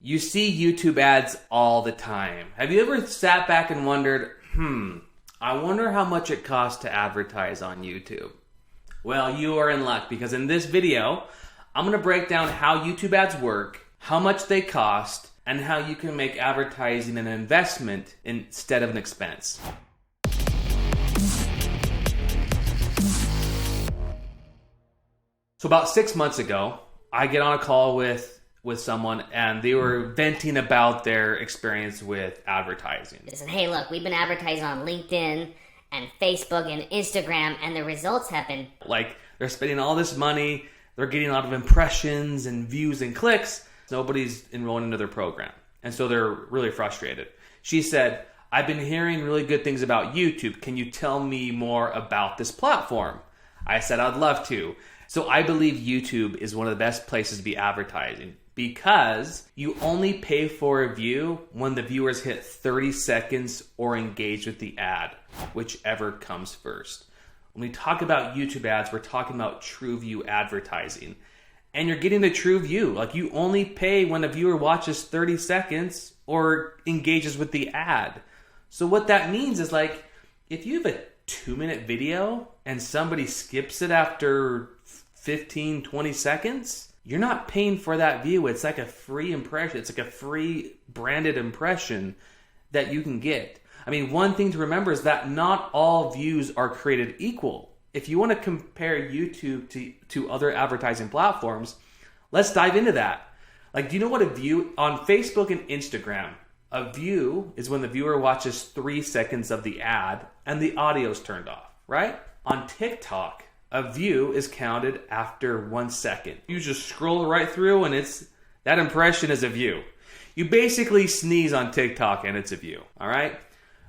You see YouTube ads all the time. Have you ever sat back and wondered, I wonder how much it costs to advertise on YouTube? Well, you are in luck because in this video, I'm going to break down how YouTube ads work, how much they cost, and how you can make advertising an investment instead of an expense. So about 6 months ago, I get on a call with someone and they were venting about their experience with advertising. They said, hey, look, we've been advertising on LinkedIn and Facebook and Instagram, and the results have been... Like, they're spending all this money, they're getting a lot of impressions and views and clicks. Nobody's enrolling into their program. And so they're really frustrated. She said, I've been hearing really good things about YouTube. Can you tell me more about this platform? I said, I'd love to. So I believe YouTube is one of the best places to be advertising because you only pay for a view when the viewers hit 30 seconds or engage with the ad, whichever comes first. When we talk about YouTube ads, we're talking about TrueView advertising. And you're getting the TrueView. Like, you only pay when a viewer watches 30 seconds or engages with the ad. So what that means is, like, if you have a 2-minute video and somebody skips it after 15, 20 seconds, you're not paying for that view. It's like a free impression. It's like a free branded impression that you can get. I mean, one thing to remember is that not all views are created equal. If you want to compare YouTube to other advertising platforms, let's dive into that. Like, do you know what a view on Facebook and Instagram? A view is when the viewer watches 3 seconds of the ad and the audio's turned off, right? On TikTok, a view is counted after 1 second. You just scroll right through and that impression is a view. You basically sneeze on TikTok and it's a view, all right?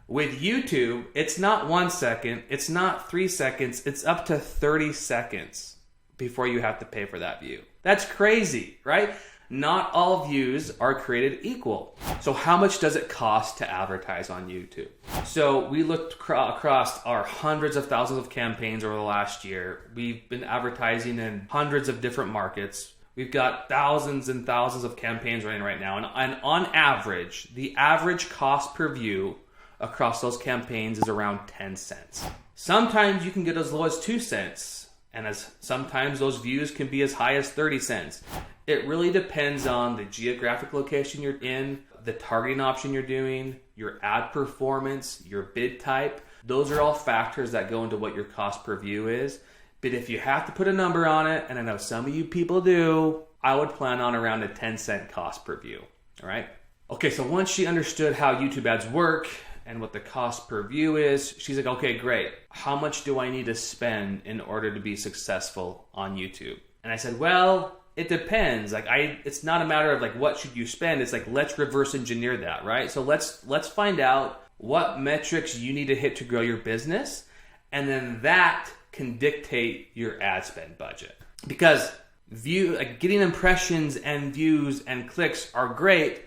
With YouTube, it's not 1 second, it's not 3 seconds, it's up to 30 seconds before you have to pay for that view. That's crazy, right? Not all views are created equal. So how much does it cost to advertise on YouTube? So we looked across our hundreds of thousands of campaigns over the last year. We've been advertising in hundreds of different markets. We've got thousands and thousands of campaigns running right now. And on average, the average cost per view across those campaigns is around 10 cents. Sometimes you can get as low as 2 cents. And sometimes those views can be as high as 30 cents. It really depends on the geographic location you're in, the targeting option you're doing, your ad performance, your bid type. Those are all factors that go into what your cost per view is. But if you have to put a number on it, and I know some of you people do, I would plan on around a 10-cent cost per view. All right? Okay, so once she understood how YouTube ads work and what the cost per view is, she's like, okay, great. How much do I need to spend in order to be successful on YouTube? And I said, well, it depends. Like, it's not a matter of like, what should you spend? It's like, let's reverse engineer that, right? So let's find out what metrics you need to hit to grow your business. And then that can dictate your ad spend budget. Because getting impressions and views and clicks are great,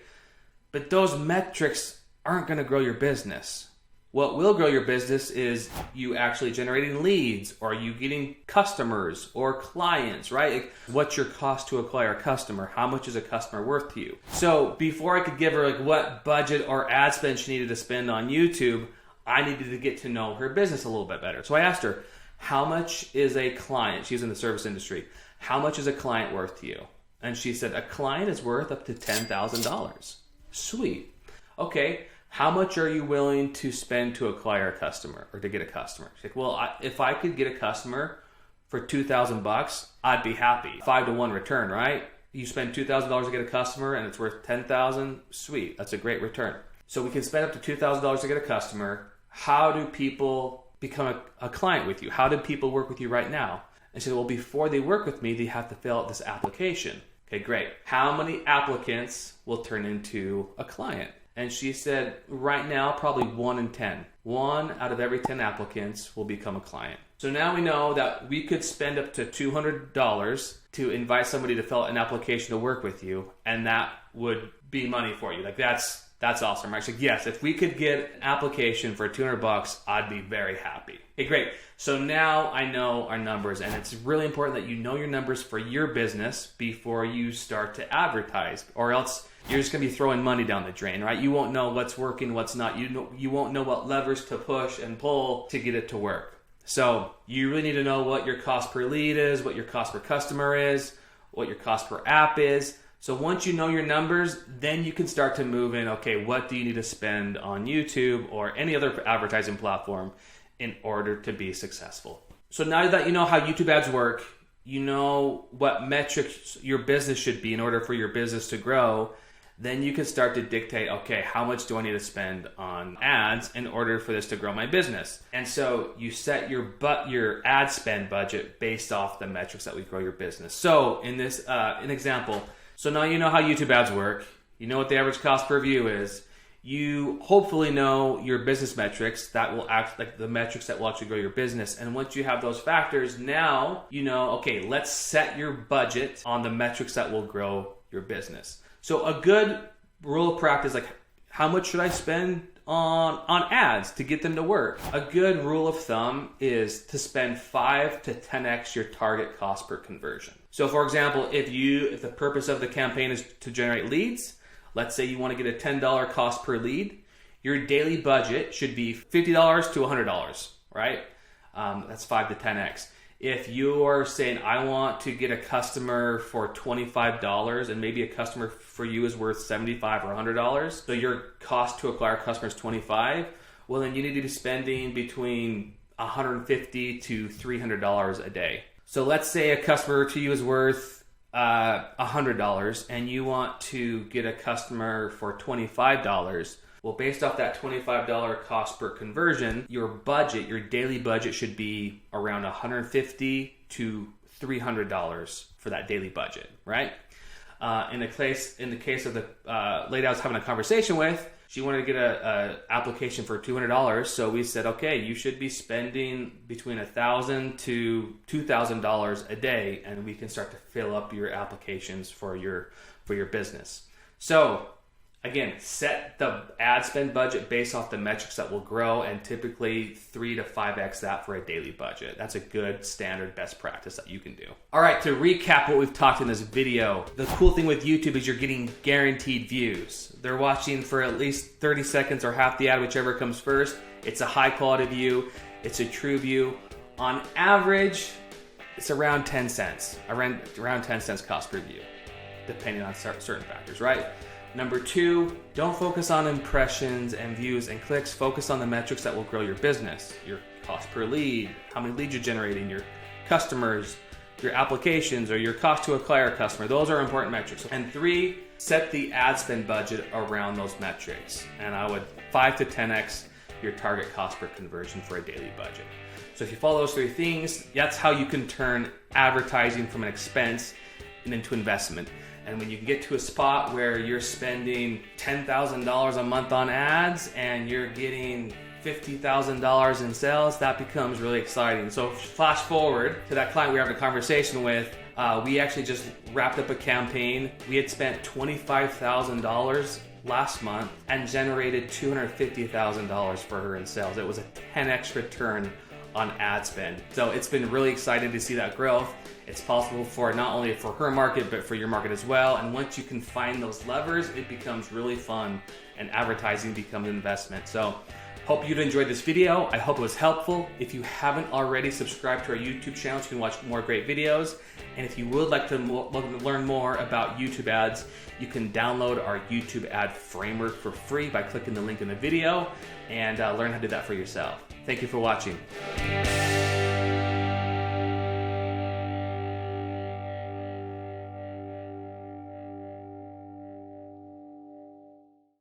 but those metrics aren't going to grow your business. What will grow your business is you actually generating leads, or you getting customers or clients, right? What's your cost to acquire a customer? How much is a customer worth to you? So before I could give her like what budget or ad spend she needed to spend on YouTube, I needed to get to know her business a little bit better. So I asked her, how much is a client? She's in the service industry. How much is a client worth to you? And she said, a client is worth up to $10,000. Sweet. Okay. How much are you willing to spend to acquire a customer or to get a customer? She's like, well, if I could get a customer for $2,000, I'd be happy. 5-to-1 return, right? You spend $2,000 to get a customer and it's worth $10,000. Sweet, that's a great return. So we can spend up to $2,000 to get a customer. How do people become a client with you? How do people work with you right now? And she said, well, before they work with me, they have to fill out this application. Okay, great. How many applicants will turn into a client? And she said, right now, probably 1 in 10. 1 out of every 10 applicants will become a client. So now we know that we could spend up to $200 to invite somebody to fill out an application to work with you, and that would be money for you. Like that's That's awesome, right? So yes, if we could get an application for $200, I'd be very happy. Okay, great. So now I know our numbers, and it's really important that you know your numbers for your business before you start to advertise, or else you're just gonna be throwing money down the drain, right? You won't know what's working, what's not. You won't know what levers to push and pull to get it to work. So you really need to know what your cost per lead is, what your cost per customer is, what your cost per app is. So once you know your numbers, then you can start to move in, okay, what do you need to spend on YouTube or any other advertising platform in order to be successful? So now that you know how YouTube ads work, you know what metrics your business should be in order for your business to grow, then you can start to dictate, okay, how much do I need to spend on ads in order for this to grow my business? And so you set your ad spend budget based off the metrics that would grow your business. So in this an example, so now you know how YouTube ads work. You know what the average cost per view is. You hopefully know your business metrics that will act like the metrics that will actually grow your business. And once you have those factors, now you know, okay, let's set your budget on the metrics that will grow your business. So a good rule of practice, like how much should I spend on ads to get them to work? A good rule of thumb is to spend 5 to 10x your target cost per conversion. So for example, if the purpose of the campaign is to generate leads, let's say you want to get a $10 cost per lead, your daily budget should be $50 to $100, right? That's 5 to 10x. If you are saying, I want to get a customer for $25 and maybe a customer for you is worth $75 or $100, so your cost to acquire a customer is $25, well then you need to be spending between $150 to $300 a day. So let's say a customer to you is worth $100 and you want to get a customer for $25. Well, based off that $25 cost per conversion, your budget, your daily budget should be around $150 to $300 for that daily budget, right? In the case of the lady I was having a conversation with, she wanted to get a application for $200. So we said, okay, you should be spending between $1,000 to $2,000 a day, and we can start to fill up your applications for your business. So again, set the ad spend budget based off the metrics that will grow, and typically 3 to 5x that for a daily budget. That's a good standard best practice that you can do. All right, to recap what we've talked in this video, the cool thing with YouTube is you're getting guaranteed views. They're watching for at least 30 seconds or half the ad, whichever comes first. It's a high quality view. It's a TrueView. On average, it's around 10 cents, around 10 cents cost per view, depending on certain factors, right? Number 2, don't focus on impressions and views and clicks. Focus on the metrics that will grow your business. Your cost per lead, how many leads you're generating, your customers, your applications, or your cost to acquire a customer. Those are important metrics. And 3, set the ad spend budget around those metrics. And I would 5 to 10x your target cost per conversion for a daily budget. So if you follow those 3 things, that's how you can turn advertising from an expense into investment. And when you can get to a spot where you're spending $10,000 a month on ads and you're getting $50,000 in sales, that becomes really exciting. So flash forward to that client we were having a conversation with. We actually just wrapped up a campaign. We had spent $25,000 last month and generated $250,000 for her in sales. It was a 10x return on ad spend. So it's been really exciting to see that growth. It's possible for not only for her market, but for your market as well. And once you can find those levers, it becomes really fun and advertising becomes an investment. So hope you'd enjoyed this video. I hope it was helpful. If you haven't already subscribed to our YouTube channel, so you can watch more great videos. And if you would like to learn more about YouTube ads, you can download our YouTube ad framework for free by clicking the link in the video and learn how to do that for yourself. Thank you for watching.